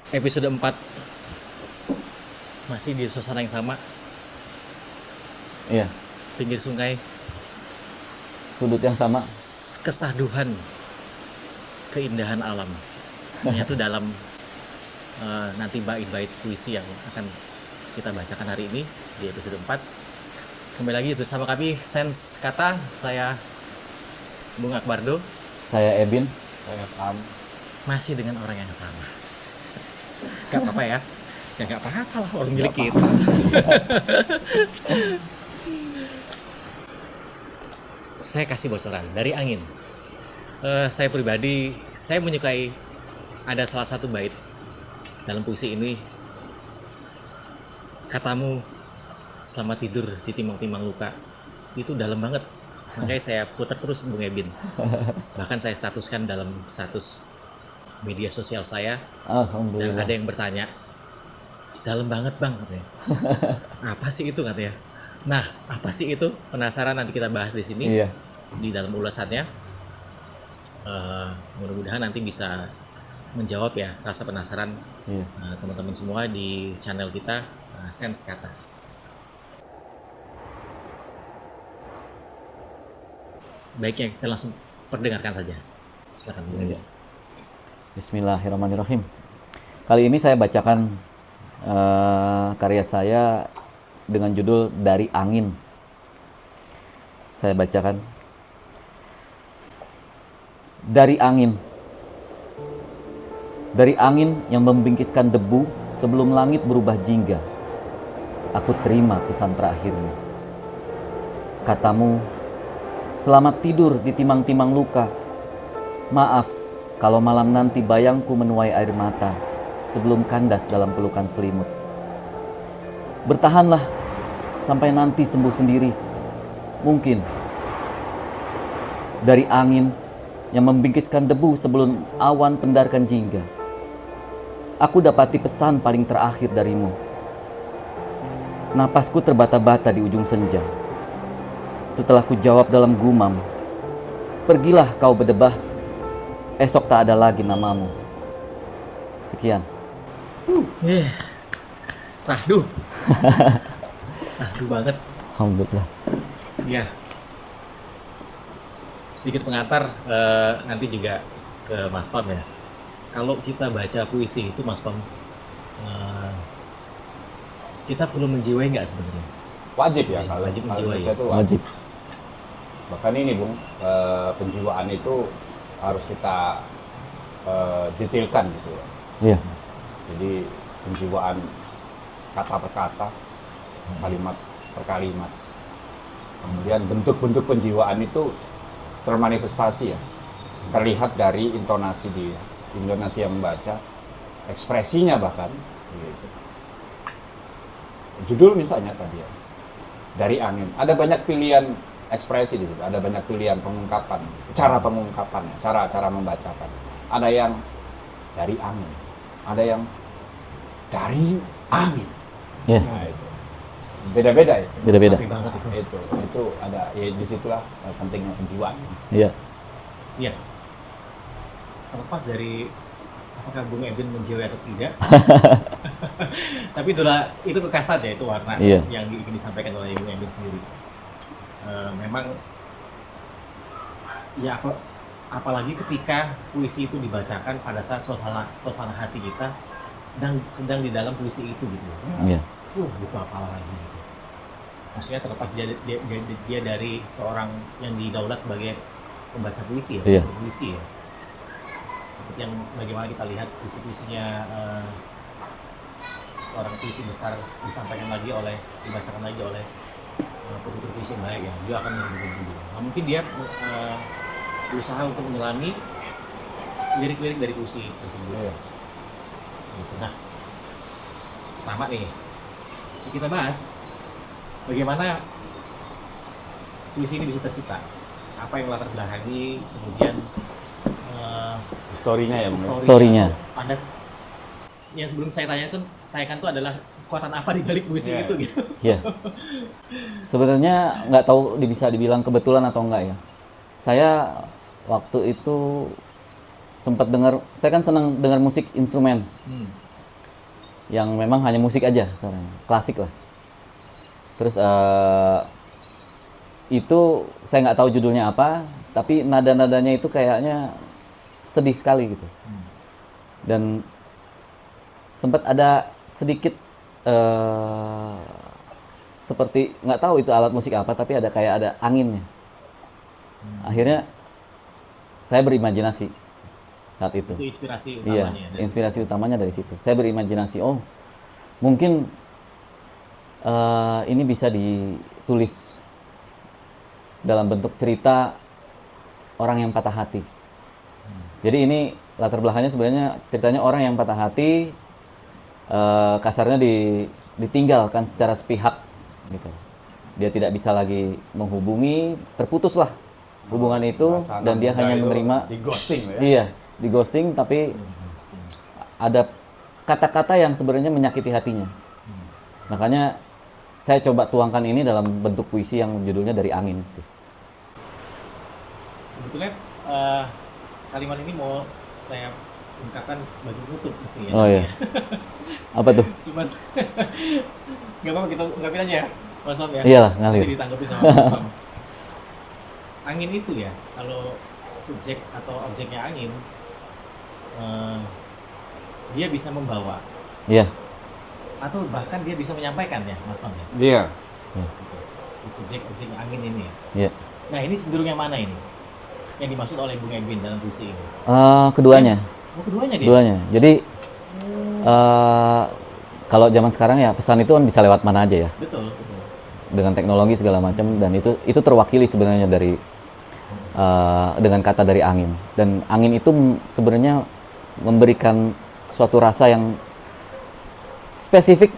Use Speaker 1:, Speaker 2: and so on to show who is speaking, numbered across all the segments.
Speaker 1: Episode 4 masih di suasana yang sama,
Speaker 2: Iya,
Speaker 1: pinggir sungai,
Speaker 2: sudut yang sama.
Speaker 1: kesahduhan, keindahan alam. Itu dalam nanti bait-bait puisi yang akan kita bacakan hari ini di episode 4. Kembali lagi bersama kami Sense Kata. Saya Bung Akbardo.
Speaker 2: Saya Ebin.
Speaker 3: Saya Am.
Speaker 1: Masih dengan orang yang sama. Gak apa-apa ya. Ya gak apa-apa lah, orang milik kita. Saya kasih bocoran dari angin. Saya pribadi, saya menyukai ada salah satu bait dalam puisi ini. Katamu selamat tidur di timang-timang luka. Itu dalam banget. Makanya saya putar terus Bung Ebin. Bahkan saya statuskan dalam status media sosial saya. Dan
Speaker 2: Alhamdulillah.
Speaker 1: ada yang bertanya, dalam banget bang katanya. Apa sih itu katanya. Nah, apa sih itu? Penasaran, nanti kita bahas di sini.
Speaker 2: Iya.
Speaker 1: Di dalam ulasannya. Mudah-mudahan nanti bisa menjawab ya rasa penasaran
Speaker 2: Iya.
Speaker 1: teman-teman semua di channel kita Sense Kata. Baiknya kita langsung perdengarkan saja. Silakan Bung Ebin.
Speaker 2: Bismillahirrahmanirrahim. Kali ini saya bacakan karya saya dengan judul Dari Angin. Saya bacakan. Dari angin. Dari angin yang membingkiskan debu sebelum langit berubah jingga. Aku terima pesan terakhirmu. Katamu, selamat tidur di timang-timang luka. Maaf kalau malam nanti bayangku menuai air mata sebelum kandas dalam pelukan selimut. Bertahanlah sampai nanti sembuh sendiri. Mungkin dari angin yang membingkiskan debu sebelum awan pendarkan jingga. Aku dapati pesan paling terakhir darimu. Napasku terbata-bata di ujung senja. Setelah ku jawab dalam gumam, pergilah kau berdebah. Esok tak ada lagi namamu. Sekian.
Speaker 1: Sahdu. Sahdu banget.
Speaker 2: Alhamdulillah.
Speaker 1: Iya. Sedikit pengantar nanti juga ke Mas Pam ya. Kalau kita baca puisi itu Mas Pam, kita perlu menjiwai nggak sebenarnya?
Speaker 3: Wajib ya, kalau
Speaker 1: Wajib
Speaker 3: kalau
Speaker 1: menjiwai.
Speaker 3: menurut saya itu
Speaker 2: Wajib.
Speaker 3: Bahkan ini Bung, penjiwaan itu harus kita detailkan gitu ya.
Speaker 2: Iya.
Speaker 3: Jadi penjiwaan kata per kata, kalimat per kalimat. Kemudian bentuk-bentuk penjiwaan itu termanifestasi ya. Terlihat dari intonasi dia, intonasi yang membaca, ekspresinya bahkan gitu. Judul misalnya tadi ya, Dari Angin. Ada banyak pilihan ekspresi di situ, ada banyak pilihan pengungkapan, cara pengungkapannya, cara membacakan. Ada yang dari angin, ada yang dari angin.
Speaker 2: Iya.
Speaker 3: Nah, itu beda-beda ya.
Speaker 2: Beda-beda.
Speaker 1: Sapi banget itu.
Speaker 3: Itu ada ya, disitulah pentingnya penjiwaan.
Speaker 2: Iya.
Speaker 1: Iya. Terlepas dari apakah Bung Ebin menjiwai atau tidak, tapi itu kekasat ya, itu warna
Speaker 2: Iya.
Speaker 1: yang ingin disampaikan oleh Bung Ebin sendiri. Memang ya apalagi ketika puisi itu dibacakan pada saat suasana hati kita sedang di dalam puisi itu gitu.
Speaker 2: Iya.
Speaker 1: Butuh apa lagi gitu. Maksudnya terlepas dia dari seorang yang didaulat sebagai pembaca puisi ya,
Speaker 2: Iya.
Speaker 1: puisi ya. Seperti yang sebagaimana kita lihat puisi-puisinya seorang puisi besar dibacakan lagi oleh penutur puisi yang baik ya, dia akan menghubung-hubung. Nah, mungkin dia berusaha untuk menyelami lirik-lirik dari puisi tersebut. Gitu. Nah, pertama nih kita bahas bagaimana puisi ini bisa tercipta, apa yang latar belakangi, kemudian
Speaker 3: Historinya ya, Bung.
Speaker 2: Story-nya.
Speaker 1: Ada yang sebelum saya tanyakan tuh adalah kekuatan apa di balik puisi
Speaker 3: Iya.
Speaker 1: itu gitu.
Speaker 2: Iya. Sebenarnya nggak tahu bisa dibilang kebetulan atau enggak ya. Saya waktu itu sempat dengar, saya kan senang dengar musik instrumen. yang memang hanya musik aja sebenarnya, klasik lah. Terus itu saya nggak tahu judulnya apa, tapi nada-nadanya itu kayaknya sedih sekali gitu. Dan sempat ada sedikit seperti nggak tahu itu alat musik apa, tapi ada kayak ada anginnya. Akhirnya saya berimajinasi saat itu.
Speaker 1: Itu inspirasi
Speaker 2: Iya,
Speaker 1: utamanya. Dari
Speaker 2: inspirasi utamanya dari situ. Saya berimajinasi, oh mungkin ini bisa ditulis dalam bentuk cerita orang yang patah hati. Jadi ini latar belakangnya sebenarnya ceritanya orang yang patah hati, kasarnya ditinggalkan secara sepihak, gitu. Dia tidak bisa lagi menghubungi, terputuslah hubungan itu,
Speaker 3: Bahasa
Speaker 2: dan dia
Speaker 3: anak muda
Speaker 2: hanya
Speaker 3: itu
Speaker 2: menerima.
Speaker 3: di ghosting ya.
Speaker 2: Iya, di ghosting, tapi ada kata-kata yang sebenarnya menyakiti hatinya. Makanya saya coba tuangkan ini dalam bentuk puisi yang judulnya Dari Angin.
Speaker 1: Sebetulnya kalimat ini mau saya ungkapkan sebagai penutup mesti ya.
Speaker 2: Oh iya. Apa tuh?
Speaker 1: Cuman nggak apa-apa, kita ungkapin aja ya, Mas Pam ya.
Speaker 2: Iyalah, ngalir.
Speaker 1: Nanti ditanggapi sama Mas Pam. Angin itu ya, kalau subjek atau objeknya angin, dia bisa membawa
Speaker 2: Iya.
Speaker 1: atau bahkan dia bisa menyampaikan ya, Mas Pam ya.
Speaker 3: Iya.
Speaker 1: Si subjek objeknya angin ini ya.
Speaker 2: Iya.
Speaker 1: Nah ini cenderung yang mana ini? Yang dimaksud oleh Bung Edwin dalam puisi ini?
Speaker 2: Keduanya.
Speaker 1: Oh, keduanya dia.
Speaker 2: Keduanya. Jadi kalau zaman sekarang ya pesan itu kan bisa lewat mana aja ya,
Speaker 1: Betul, betul.
Speaker 2: dengan teknologi segala macam, dan itu terwakili sebenarnya dari dengan kata Dari Angin. Dan angin itu sebenarnya memberikan suatu rasa yang spesifik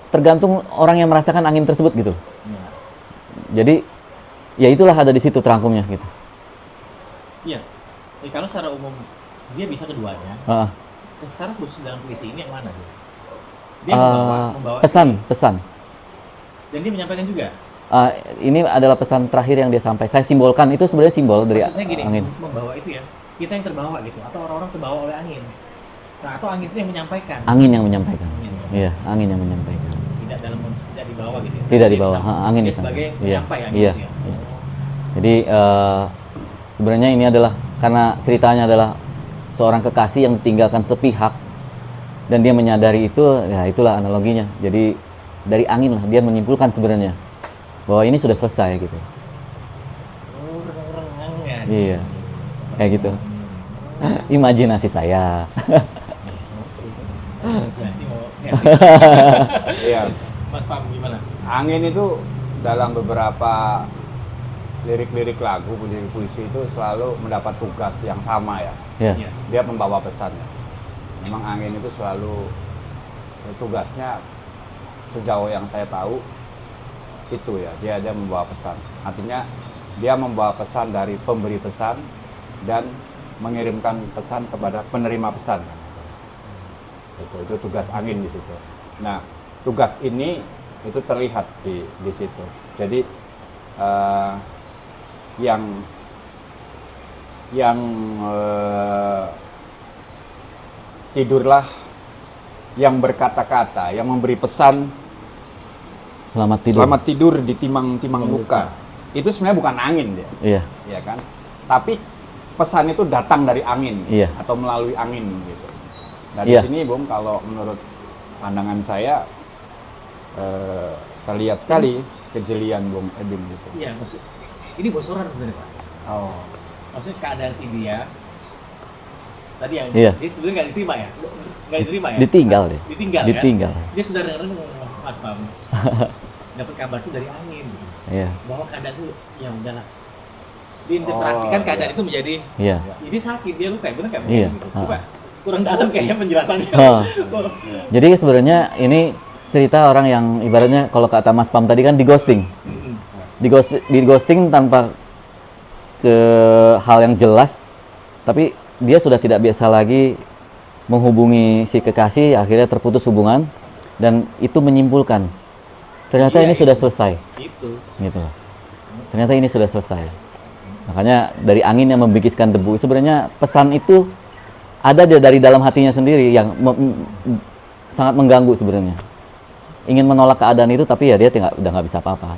Speaker 2: tergantung orang yang merasakan angin tersebut gitu.
Speaker 1: Ya.
Speaker 2: Jadi ya itulah ada di situ terangkumnya gitu.
Speaker 1: Iya. Kalau secara umum dia bisa keduanya.
Speaker 2: Heeh.
Speaker 1: Secara khusus dalam puisi ini yang mana dia? Dia membawa
Speaker 2: pesan.
Speaker 1: dan dia menyampaikan juga.
Speaker 2: Ini adalah pesan terakhir yang dia sampaikan. Saya simbolkan, itu sebenarnya simbol dari
Speaker 1: Maksud saya gini,
Speaker 2: angin.
Speaker 1: membawa itu ya, kita yang terbawa gitu, atau orang-orang terbawa oleh angin. Nah, atau angin itu yang menyampaikan.
Speaker 2: Angin yang menyampaikan.
Speaker 1: Angin.
Speaker 2: Iya, angin yang menyampaikan.
Speaker 1: Tidak dibawa gitu ya.
Speaker 2: Tidak
Speaker 1: Dia
Speaker 2: dibawa,
Speaker 1: bisa-
Speaker 2: angin
Speaker 1: dia
Speaker 2: di sana.
Speaker 1: sebagai
Speaker 2: Iya,
Speaker 1: penyampai angin
Speaker 2: iya,
Speaker 1: itu ya.
Speaker 2: iya. Jadi sebenarnya ini adalah karena ceritanya adalah seorang kekasih yang ditinggalkan sepihak dan dia menyadari itu, ya itulah analoginya. Jadi dari angin lah dia menyimpulkan sebenarnya bahwa ini sudah selesai gitu.
Speaker 1: Oh, renang-renang ya.
Speaker 2: Iya, kayak gitu. Imajinasi saya.
Speaker 1: Ya, sih mau ya.
Speaker 3: Iya.
Speaker 1: Mas Pam gimana?
Speaker 3: Angin itu dalam beberapa lirik-lirik lagu, lirik puisi itu selalu mendapat tugas yang sama ya.
Speaker 2: Ya,
Speaker 1: Iya.
Speaker 3: Dia membawa pesannya. Memang angin itu selalu tugasnya sejauh yang saya tahu itu ya, dia membawa pesan. Artinya dia membawa pesan dari pemberi pesan dan mengirimkan pesan kepada penerima pesan. Itu tugas angin di situ. Nah, tugas ini itu terlihat di situ. Jadi yang tidurlah, yang berkata-kata, yang memberi pesan
Speaker 2: selamat tidur.
Speaker 3: selamat tidur di timang-timang luka. Itu sebenarnya bukan angin dia,
Speaker 2: Iya,
Speaker 3: ya kan? Tapi pesan itu datang dari angin
Speaker 2: Iya.
Speaker 3: atau melalui angin gitu. Nah
Speaker 2: Iya.
Speaker 3: di sini Bung, kalau menurut pandangan saya terlihat sekali kejelian Bung Edwin gitu.
Speaker 1: Iya, maksud ini bocoran sebenarnya Pak.
Speaker 3: Oh,
Speaker 1: Maksudnya keadaan si dia tadi yang
Speaker 2: Iya.
Speaker 1: dia sebenarnya nggak diterima ya, nggak diterima ya.
Speaker 2: ditinggal deh.
Speaker 1: Ditinggal,
Speaker 2: Ditinggal.
Speaker 1: kan? Dia sudah dengerin Mas Pam. Dapat kabar tuh dari angin gitu.
Speaker 2: Iya,
Speaker 1: Bahwa keadaan tuh ya udahlah. Diinterpretasikan
Speaker 3: Oh,
Speaker 1: keadaan
Speaker 3: iya.
Speaker 1: itu menjadi
Speaker 2: iya.
Speaker 1: jadi sakit, dia luka, bener nggak?
Speaker 2: Iya.
Speaker 1: Gitu. Coba kurang dalam kayaknya penjelasannya.
Speaker 2: Oh. Jadi sebenarnya ini cerita orang yang ibaratnya kalau kata Mas Pam tadi kan di ghosting. Di ghosting tanpa ke hal yang jelas, tapi dia sudah tidak biasa lagi menghubungi si kekasih, akhirnya terputus hubungan, dan itu menyimpulkan ternyata
Speaker 1: Iya,
Speaker 2: ini sudah
Speaker 1: itu.
Speaker 2: selesai
Speaker 1: Itu.
Speaker 2: gitu loh. Ternyata ini sudah selesai. Makanya dari angin yang membikiskan debu, sebenarnya pesan itu ada dari dalam hatinya sendiri yang sangat mengganggu sebenarnya. Ingin menolak keadaan itu, tapi ya dia udah nggak bisa apa-apa.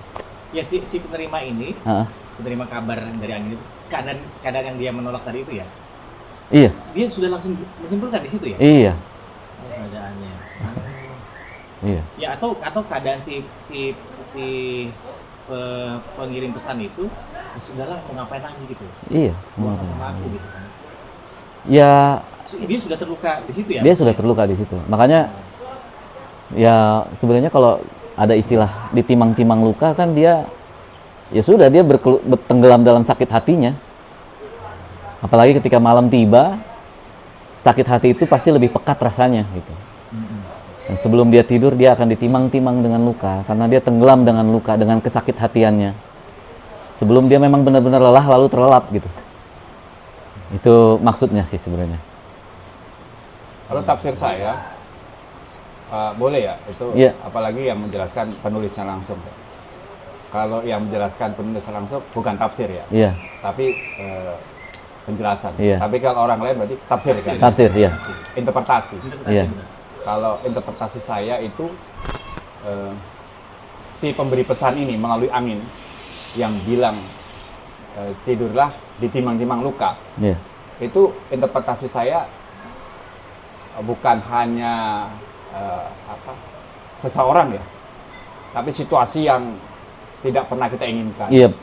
Speaker 1: Ya si penerima ini,
Speaker 2: Heeh.
Speaker 1: penerima kabar dari angin itu, keadaan yang dia menolak tadi itu ya,
Speaker 2: Iya,
Speaker 1: dia sudah langsung menyimpulkan di situ ya
Speaker 2: iya,
Speaker 1: keadaannya.
Speaker 2: iya,
Speaker 1: Ya atau keadaan pengirim pesan itu, ya sudahlah mau ngapain lagi gitu,
Speaker 2: iya.
Speaker 1: mau usah sama aku gitu kan.
Speaker 2: Ya,
Speaker 1: Dia sudah terluka di situ ya.
Speaker 2: dia sudah terluka di situ. Makanya ya sebenarnya kalau ada istilah ditimang-timang luka kan dia ya sudah dia bertenggelam dalam sakit hatinya. Apalagi ketika malam tiba, sakit hati itu pasti lebih pekat rasanya gitu. Dan sebelum dia tidur dia akan ditimang-timang dengan luka karena dia tenggelam dengan luka, dengan kesakit hatiannya. Sebelum dia memang benar-benar lelah lalu terlelap gitu. Itu maksudnya sih sebenarnya.
Speaker 3: Kalau tafsir saya, boleh ya, itu
Speaker 2: Iya.
Speaker 3: apalagi yang menjelaskan penulisnya langsung. Kalau yang menjelaskan penulisnya langsung bukan tafsir ya,
Speaker 2: Iya,
Speaker 3: tapi penjelasan.
Speaker 2: Iya.
Speaker 3: Tapi kalau orang lain berarti tafsir kan?
Speaker 2: tafsir ya.
Speaker 3: Interpretasi.
Speaker 1: Interpretasi
Speaker 2: Iya.
Speaker 1: benar.
Speaker 3: Kalau interpretasi saya itu si pemberi pesan ini melalui angin yang bilang tidurlah ditimang-timang luka.
Speaker 2: Iya.
Speaker 3: Itu interpretasi saya bukan hanya seseorang ya, tapi situasi yang tidak pernah kita inginkan.
Speaker 2: Iya,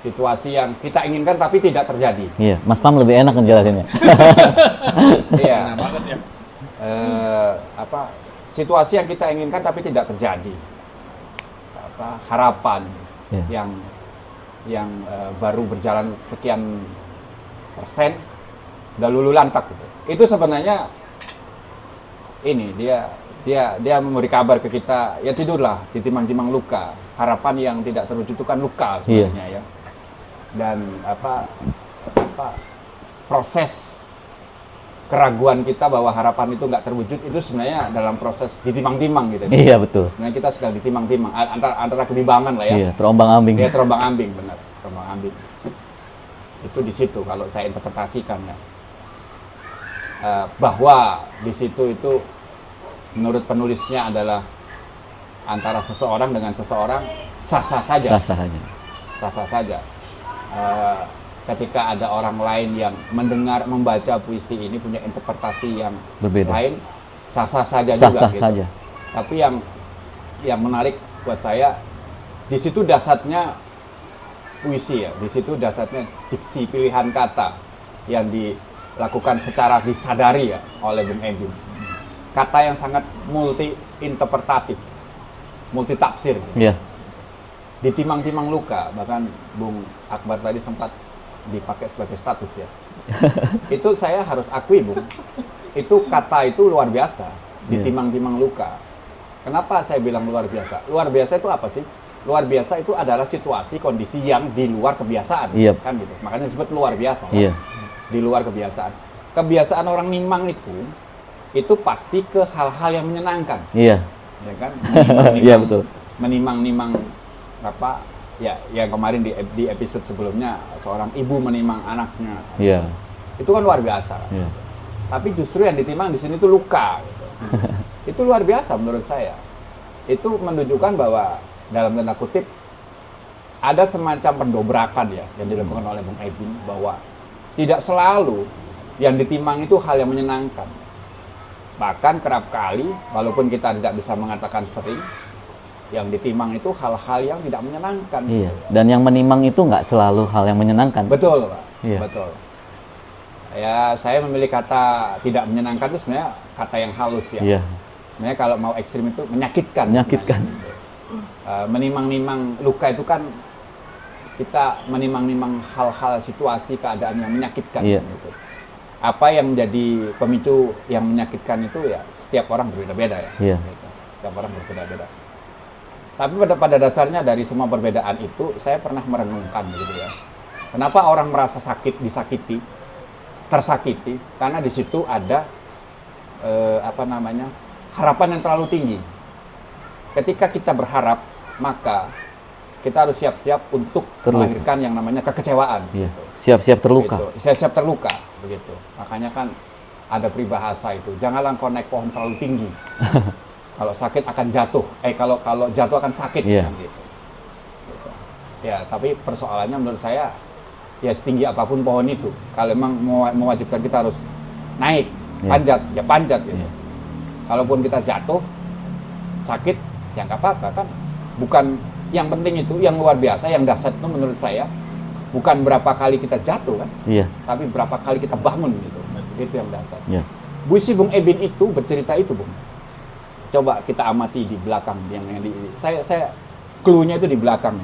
Speaker 3: Situasi yang kita inginkan tapi tidak terjadi.
Speaker 2: iya. Mas Pam lebih enak ngejelasinnya.
Speaker 3: Iya.
Speaker 1: Nah banget ya.
Speaker 3: Situasi yang kita inginkan tapi tidak terjadi. Harapan
Speaker 2: Iya.
Speaker 3: yang baru berjalan sekian persen udah lulu lantak gitu. Itu sebenarnya ini dia memberi kabar ke kita, ya tidurlah ditimang-timang luka. Harapan yang tidak terwujud itu kan luka sebenarnya ya. Dan proses keraguan kita bahwa harapan itu nggak terwujud itu sebenarnya dalam proses ditimang-timang gitu.
Speaker 2: Iya, betul.
Speaker 3: Sebenarnya kita sedang ditimang-timang antara kebimbangan lah ya.
Speaker 2: Iya, terombang-ambing.
Speaker 3: Dia terombang-ambing, benar, terombang-ambing. Itu di situ kalau saya interpretasikan ya. Bahwa di situ itu menurut penulisnya adalah antara seseorang dengan seseorang sah-sah saja.
Speaker 2: Sah-sah aja.
Speaker 3: Sah-sah saja. Ketika ada orang lain yang mendengar, membaca puisi ini punya interpretasi yang
Speaker 2: Berbeda.
Speaker 3: lain, sah-sah saja juga.
Speaker 2: Sah-sah
Speaker 3: gitu.
Speaker 2: saja.
Speaker 3: Tapi yang menarik buat saya, di situ dasarnya puisi ya, di situ dasarnya diksi, pilihan kata yang dilakukan secara disadari ya oleh Bung Edwin. Kata yang sangat multi interpretatif, multi tafsir.
Speaker 2: Iya.
Speaker 3: Ditimang-timang luka, bahkan Bung Akbar tadi sempat dipakai sebagai status ya. Itu saya harus akui, Bung. Itu kata itu luar biasa, ditimang-timang luka. Kenapa saya bilang luar biasa? Luar biasa itu apa sih? Luar biasa itu adalah situasi, kondisi yang di luar kebiasaan,
Speaker 2: Iya.
Speaker 3: kan gitu. Makanya disebut luar biasa. Kan?
Speaker 2: Iya.
Speaker 3: Di luar kebiasaan. Kebiasaan orang nimang itu pasti ke hal-hal yang menyenangkan,
Speaker 2: Iya.
Speaker 3: ya kan?
Speaker 2: Iya, betul.
Speaker 3: Menimang-nimang ya yang kemarin di episode sebelumnya seorang ibu menimang anaknya.
Speaker 2: Iya.
Speaker 3: Itu kan luar biasa.
Speaker 2: Iya.
Speaker 3: Tapi justru yang ditimang di sini itu luka. Gitu. Itu luar biasa menurut saya. Itu menunjukkan bahwa dalam tanda kutip ada semacam pendobrakan ya yang dilakukan oleh Bung Edwin, bahwa tidak selalu yang ditimang itu hal yang menyenangkan. Bahkan kerap kali, walaupun kita tidak bisa mengatakan sering, yang ditimang itu hal-hal yang tidak menyenangkan.
Speaker 2: Iya. Dan yang menimang itu nggak selalu hal yang menyenangkan.
Speaker 3: Betul, Pak.
Speaker 2: Iya.
Speaker 3: Betul. Ya, saya memilih kata tidak menyenangkan itu sebenarnya kata yang halus ya.
Speaker 2: Iya.
Speaker 3: Sebenarnya kalau mau ekstrim itu menyakitkan.
Speaker 2: Menyakitkan.
Speaker 3: Menimang-nimang luka itu kan kita menimang-nimang hal-hal situasi keadaan yang menyakitkan.
Speaker 2: Iya.
Speaker 3: Gitu. Apa yang menjadi pemicu yang menyakitkan itu ya setiap orang berbeda-beda ya.
Speaker 2: Iya.
Speaker 3: Gitu. Setiap orang berbeda-beda. Tapi pada dasarnya dari semua perbedaan itu saya pernah merenungkan gitu ya. Kenapa orang merasa sakit, disakiti, tersakiti? Karena di situ ada harapan yang terlalu tinggi. Ketika kita berharap, maka kita harus siap-siap untuk
Speaker 2: Terluka.
Speaker 3: melahirkan yang namanya kekecewaan.
Speaker 2: Iya. Siap-siap terluka.
Speaker 3: Gitu. Siap-siap terluka, begitu. Makanya kan ada peribahasa itu, janganlah kau naik pohon terlalu tinggi, Kalau sakit akan jatuh. Kalau jatuh akan sakit.
Speaker 2: Iya.
Speaker 3: Kan gitu. Gitu. Ya, tapi persoalannya menurut saya, ya setinggi apapun pohon itu, kalau memang mewajibkan kita harus naik,
Speaker 2: Iya.
Speaker 3: panjat, ya panjat gitu.
Speaker 2: Iya.
Speaker 3: Kalaupun kita jatuh, sakit, ya nggak apa-apa kan. Bukan yang penting itu, yang luar biasa, yang dahsyat itu menurut saya, bukan berapa kali kita jatuh kan,
Speaker 2: Iya.
Speaker 3: tapi berapa kali kita bangun gitu. Itu yang dahsyat.
Speaker 2: Iya.
Speaker 3: Puisi Bung Ebin itu bercerita itu, Bung. Coba kita amati di belakang yang di saya clue-nya itu di belakang.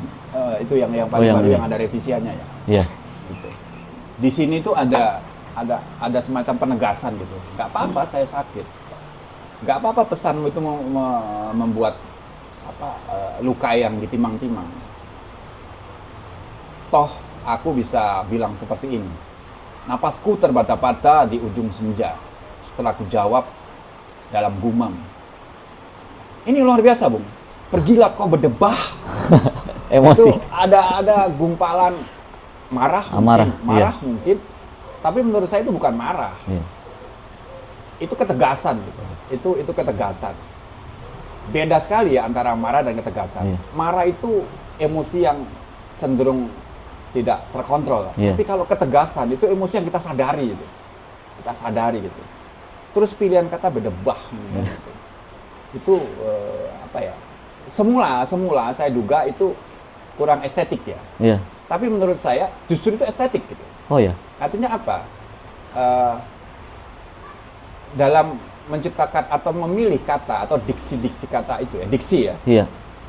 Speaker 3: Itu yang paling
Speaker 2: yang
Speaker 3: baru
Speaker 2: ini.
Speaker 3: yang ada revisiannya ya.
Speaker 2: Iya.
Speaker 3: Gitu. Di sini tuh ada semacam penegasan gitu. Nggak apa-apa saya sakit. Nggak apa-apa pesanmu itu membuat luka yang ditimang-timang. Toh aku bisa bilang seperti ini. Napasku terbata-bata di ujung senja. Setelah ku jawab dalam gumam. Ini luar biasa, Bung. Pergilah kau berdebah.
Speaker 2: Emosi.
Speaker 3: Itu ada gumpalan marah,
Speaker 2: Amarah,
Speaker 3: mungkin. Tapi menurut saya itu bukan marah.
Speaker 2: Iya.
Speaker 3: Itu ketegasan gitu. Itu ketegasan. Beda sekali ya antara marah dan ketegasan.
Speaker 2: Iya.
Speaker 3: Marah itu emosi yang cenderung tidak terkontrol.
Speaker 2: Iya.
Speaker 3: Tapi kalau ketegasan itu emosi yang kita sadari gitu. Kita sadari gitu. Terus pilihan kata berdebah gitu. Itu apa ya? Semula saya duga itu kurang estetik ya.
Speaker 2: Iya.
Speaker 3: Tapi menurut saya justru itu estetik gitu.
Speaker 2: Oh ya.
Speaker 3: Artinya apa? Dalam menciptakan atau memilih kata atau diksi kata itu ya, diksi ya,
Speaker 2: Iya.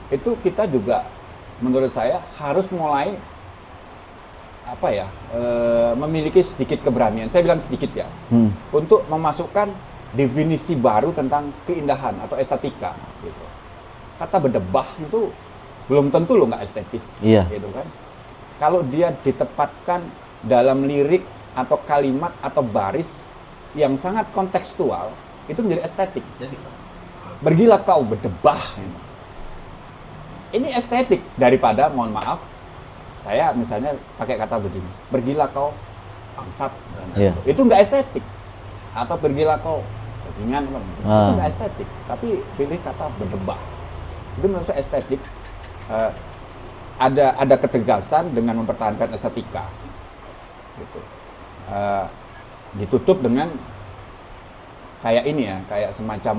Speaker 3: itu kita juga menurut saya harus mulai apa ya, memiliki sedikit keberanian. Saya bilang sedikit ya, untuk memasukkan definisi baru tentang keindahan atau estetika. Gitu. Kata berdebah itu belum tentu lo nggak estetis,
Speaker 2: Iya.
Speaker 3: gitu kan? Kalau dia ditempatkan dalam lirik atau kalimat atau baris yang sangat kontekstual, itu menjadi estetik.
Speaker 1: Jadi,
Speaker 3: Pergilah kau berdebah. Ini estetik daripada, mohon maaf, saya misalnya pakai kata begini, pergilah kau bangsat.
Speaker 2: Iya.
Speaker 3: Itu nggak estetik. Atau pergilah kau bajingan, itu nggak estetik. Tapi pilih kata berdebah. Itu menurut saya estetik. Ada ketegasan dengan mempertahankan estetika. Gitu. Ditutup dengan kayak ini ya, kayak semacam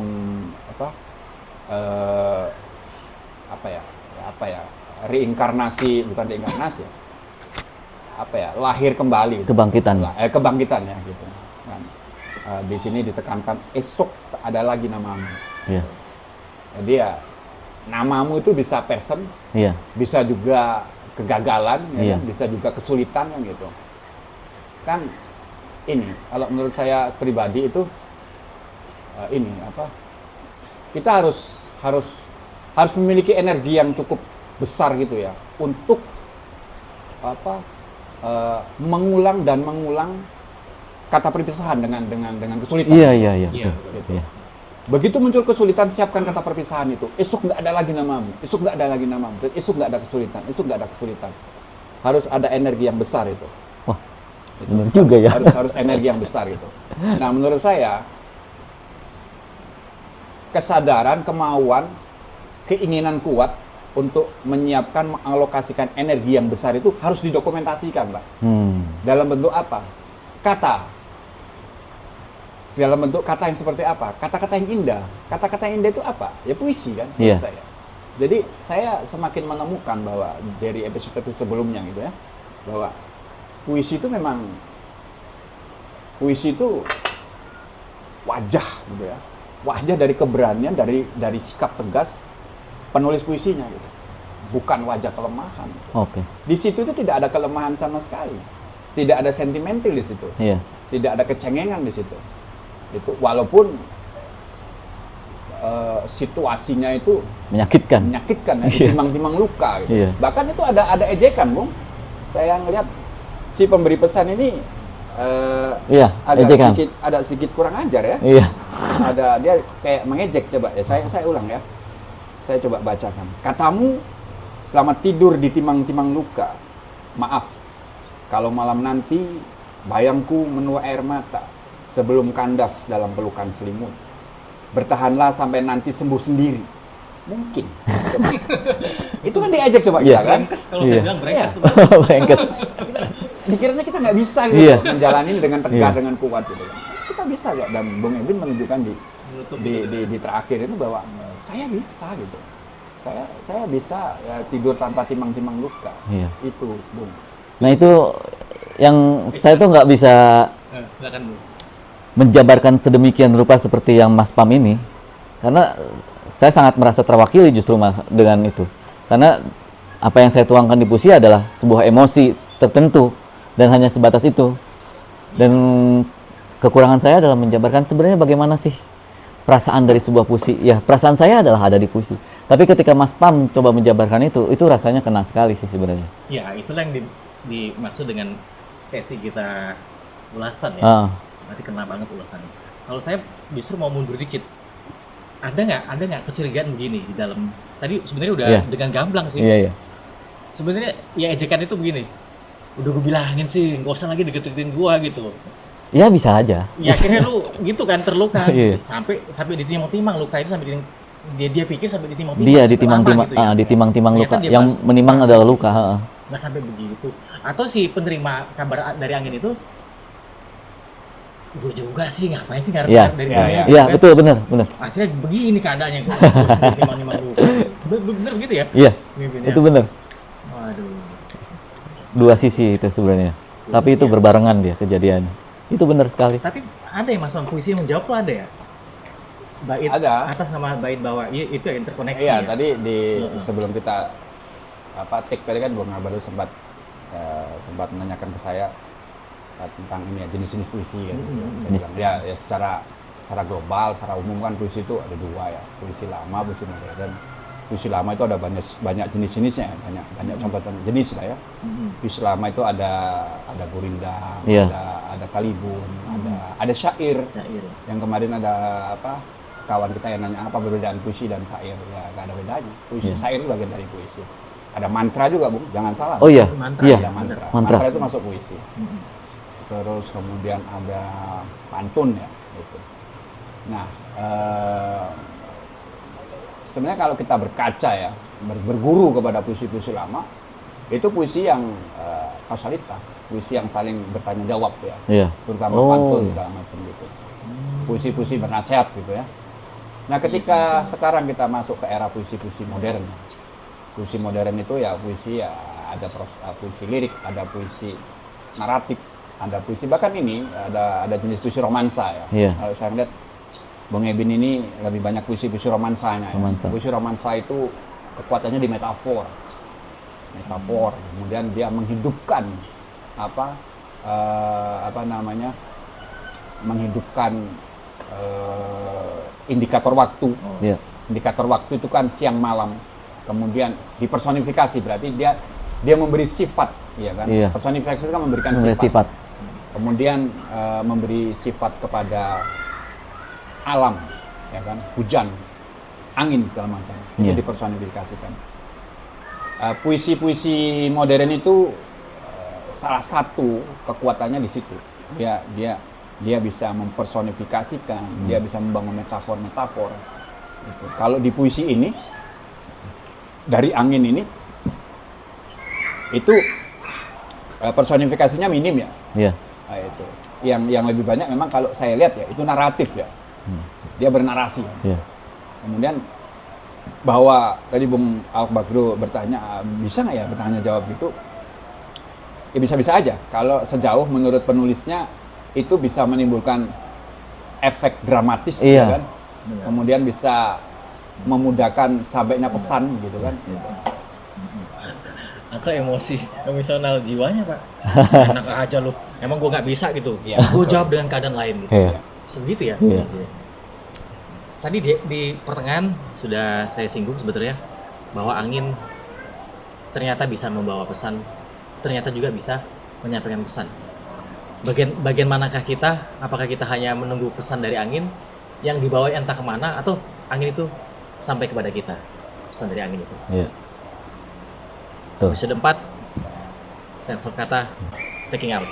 Speaker 3: apa ya, reinkarnasi, bukan reinkarnasi ya, lahir kembali,
Speaker 2: Kebangkitan.
Speaker 3: kebangkitan ya gitu. Dan, di sini ditekankan esok tak ada lagi namamu.
Speaker 2: Iya.
Speaker 3: Jadi ya namamu itu bisa person,
Speaker 2: Iya.
Speaker 3: bisa juga kegagalan, ya
Speaker 2: Iya.
Speaker 3: kan? Bisa juga kesulitan kan gitu. Kan ini kalau menurut saya pribadi itu kita harus memiliki energi yang cukup besar gitu ya untuk mengulang kata perpisahan dengan kesulitan.
Speaker 2: Iya.
Speaker 1: iya,
Speaker 2: Betul.
Speaker 1: betul.
Speaker 2: Iya.
Speaker 3: Begitu muncul kesulitan, siapkan kata perpisahan itu. Esok nggak ada lagi namamu, esok nggak ada lagi namamu, esok nggak ada kesulitan, esok nggak ada kesulitan. Harus ada energi yang besar itu.
Speaker 2: Wah, benar juga ya.
Speaker 3: Harus energi yang besar itu. Nah, menurut saya kesadaran, kemauan, keinginan kuat untuk menyiapkan, mengalokasikan energi yang besar itu harus didokumentasikan, Pak. Dalam bentuk apa? Kata. Dalam bentuk kata yang seperti apa? Kata-kata yang indah. Kata-kata yang indah itu apa? Ya puisi kan, menurut
Speaker 2: Iya.
Speaker 3: saya. Jadi saya semakin menemukan bahwa dari episode sebelumnya gitu ya, bahwa puisi itu memang wajah gitu ya. Wajah dari keberanian, dari sikap tegas penulis puisinya gitu. Bukan wajah kelemahan.
Speaker 2: Oke.
Speaker 3: Di situ itu tidak ada kelemahan sama sekali. Tidak ada sentimental di situ.
Speaker 2: Iya.
Speaker 3: Tidak ada kecengengan di situ. Itu walaupun situasinya itu
Speaker 2: Menyakitkan.
Speaker 3: menyakitkan ya,
Speaker 2: Iya.
Speaker 3: timang-timang luka gitu.
Speaker 2: Iya.
Speaker 3: Bahkan itu ada ejekan, Bung. Saya ngelihat si pemberi pesan ini
Speaker 2: Iya, ejekan.
Speaker 3: ada sedikit kurang ajar ya.
Speaker 2: Iya.
Speaker 3: Dia kayak mengejek. Coba ya, saya ulang ya. Saya coba bacakan. Katamu selamat tidur di timang-timang luka. Maaf kalau malam nanti bayangku menua air mata sebelum kandas dalam pelukan selimut. bertahanlah sampai nanti sembuh sendiri. Mungkin. Coba. Itu kan diajak coba
Speaker 2: Iya.
Speaker 3: kita kan.
Speaker 1: Brengkes kalau saya
Speaker 2: Iya.
Speaker 1: bilang brengkes tuh.
Speaker 2: Bengket.
Speaker 3: Dikiranya kita nggak bisa gitu
Speaker 2: Iya.
Speaker 3: loh, menjalani ini dengan tegar,
Speaker 2: Iya.
Speaker 3: dengan kuat gitu kan. Kita bisa kok, dan Bung Edwin menunjukkan
Speaker 1: Menutup
Speaker 3: di terakhir itu bahwa saya bisa gitu. Saya bisa ya, tidur tanpa timang-timang luka.
Speaker 2: Iya.
Speaker 3: Itu, Bung.
Speaker 2: Nah itu yang saya tuh nggak bisa
Speaker 1: Silakan Bu.
Speaker 2: menjabarkan sedemikian rupa seperti yang Mas Pam ini, karena saya sangat merasa terwakili justru Mas dengan itu, karena apa yang saya tuangkan di puisi adalah sebuah emosi tertentu dan hanya sebatas itu, dan kekurangan saya adalah menjabarkan sebenarnya bagaimana sih perasaan dari sebuah puisi. Ya perasaan saya adalah ada di puisi, tapi ketika Mas Pam coba menjabarkan itu rasanya kena sekali sih sebenarnya.
Speaker 1: Ya, itulah yang dimaksud dengan sesi kita ulasan ya.
Speaker 2: Ah,
Speaker 1: Nanti kena banget ulasannya. Kalau saya justru mau mundur dikit. Ada nggak kecurigaan begini di dalam? Tadi sebenarnya udah
Speaker 2: Iya.
Speaker 1: dengan gamblang sih.
Speaker 2: iya.
Speaker 1: Sebenarnya ya ejekan itu begini. Udah gue bilangin sih, nggak usah lagi deket-deketin gua gitu.
Speaker 2: Ya bisa aja.
Speaker 1: Ya akhirnya lu gitu kan terluka.
Speaker 2: Iya.
Speaker 1: Sampai ditimang-timang luka itu sampai dia pikir sampai ditimang-timang.
Speaker 2: Dia
Speaker 1: gitu,
Speaker 2: ditimang-timang,
Speaker 1: lama gitu ya.
Speaker 2: ditimang-timang
Speaker 1: Ternyata
Speaker 2: luka.
Speaker 1: dia
Speaker 2: Yang
Speaker 1: langsung-
Speaker 2: menimang adalah luka. Ha.
Speaker 1: Nggak sampai begitu. Atau si penerima kabar dari angin itu, gue juga sih ngapain sih ngarep
Speaker 2: Iya.
Speaker 1: dari
Speaker 3: Iya,
Speaker 1: dunia
Speaker 3: iya.
Speaker 1: gitu
Speaker 2: Iya
Speaker 1: kan.
Speaker 2: betul, benar.
Speaker 1: Akhirnya begini keadaannya gue timang-timang lu. Bener gitu ya?
Speaker 2: Iya,
Speaker 1: Mimpinya.
Speaker 2: itu benar.
Speaker 1: Waduh.
Speaker 2: Dua sisi itu sebenarnya. Tapi itu
Speaker 1: sisi.
Speaker 2: berbarengan dia kejadiannya. Itu benar sekali.
Speaker 1: Tapi ada yang Mas Mam, puisi yang menjawab tuh ada ya? Bait
Speaker 3: Ada.
Speaker 1: atas nama bait bawah. Itu yang terkoneksi
Speaker 3: Iya,
Speaker 1: ya?
Speaker 3: tadi sebelum kita take tadi kan Bung Abalu sempat menanyakan ke saya tentang ini ya, jenis-jenis puisi kan. Saya bilang ya secara global, secara umum kan puisi itu ada dua ya, puisi lama, puisi modern. Puisi lama itu ada banyak jenis-jenisnya, banyak contoh jenis lah ya. Puisi lama itu ada gurindam,
Speaker 2: Iya.
Speaker 3: ada kalibun, ada syair.
Speaker 1: Syair.
Speaker 3: Yang kemarin ada kawan kita yang nanya apa perbedaan puisi dan syair, ya nggak ada bedanya. Puisi syair itu bagian dari puisi. Ada mantra juga, Bung, jangan salah.
Speaker 2: Oh iya,
Speaker 1: Mantra,
Speaker 2: iya.
Speaker 3: Ada mantra.
Speaker 2: Mantra.
Speaker 3: Mantra itu masuk puisi. Terus kemudian ada pantun ya, gitu. Nah, sebenarnya kalau kita berkaca ya, berguru kepada puisi-puisi lama, itu puisi yang kausalitas, puisi yang saling bertanggung jawab ya,
Speaker 2: Iya.
Speaker 3: terutama
Speaker 2: Oh,
Speaker 3: pantun
Speaker 2: iya.
Speaker 3: segala macam gitu. Puisi-puisi bernasihat gitu ya. Nah, ketika sekarang kita masuk ke era puisi-puisi modern, puisi modern itu ya puisi ya ada puisi lirik, ada puisi naratif, ada puisi bahkan ini ada jenis puisi romansa ya.
Speaker 2: Iya.
Speaker 3: Kalau saya lihat Bung Ebin ini lebih banyak puisi-puisi romansanya.
Speaker 2: Romansa.
Speaker 3: Ya. Puisi romansa itu kekuatannya di metafor, kemudian dia menghidupkan menghidupkan indikator waktu.
Speaker 2: Iya.
Speaker 3: Indikator waktu itu kan siang malam, kemudian dipersonifikasi, berarti dia memberi sifat, ya kan?
Speaker 2: Iya.
Speaker 3: Personifikasi itu kan memberikan
Speaker 2: Memberi
Speaker 3: sifat.
Speaker 2: sifat.
Speaker 3: Kemudian memberi sifat kepada alam, ya kan? Hujan, angin segala macam. Itu
Speaker 2: Iya.
Speaker 3: dipersonifikasikan. Puisi-puisi modern itu salah satu kekuatannya di situ. Dia bisa mempersonifikasikan, dia bisa membangun metafor-metafor. Gitu. Kalau di puisi ini, dari angin ini, itu personifikasinya minim ya.
Speaker 2: Iya.
Speaker 3: Nah, itu. Yang lebih banyak memang kalau saya lihat ya, itu naratif ya. Dia bernarasi.
Speaker 2: Iya.
Speaker 3: Kemudian bahwa tadi Bung Al-Bagro bertanya, bisa nggak ya bertanya jawab gitu? Ya bisa-bisa aja. Kalau sejauh menurut penulisnya itu bisa menimbulkan efek dramatis,
Speaker 2: Iya.
Speaker 3: ya kan? Kemudian bisa memudahkan sampainya pesan gitu kan?
Speaker 1: Atau emosional jiwanya Pak. Enak aja lu. Emang gue nggak bisa gitu.
Speaker 3: Iya.
Speaker 1: Gue jawab dengan keadaan lain gitu.
Speaker 2: Iya.
Speaker 1: Sebegitu ya.
Speaker 2: Iya.
Speaker 1: Tadi di pertengahan sudah saya singgung sebetulnya bahwa angin ternyata bisa membawa pesan, ternyata juga bisa menyampaikan pesan. Bagian manakah kita? Apakah kita hanya menunggu pesan dari angin yang dibawa entah kemana, atau angin itu sampai kepada kita, pesan dari angin itu?
Speaker 2: Iya. Tuh.
Speaker 1: Episode 4, Sense of Kata, taking out.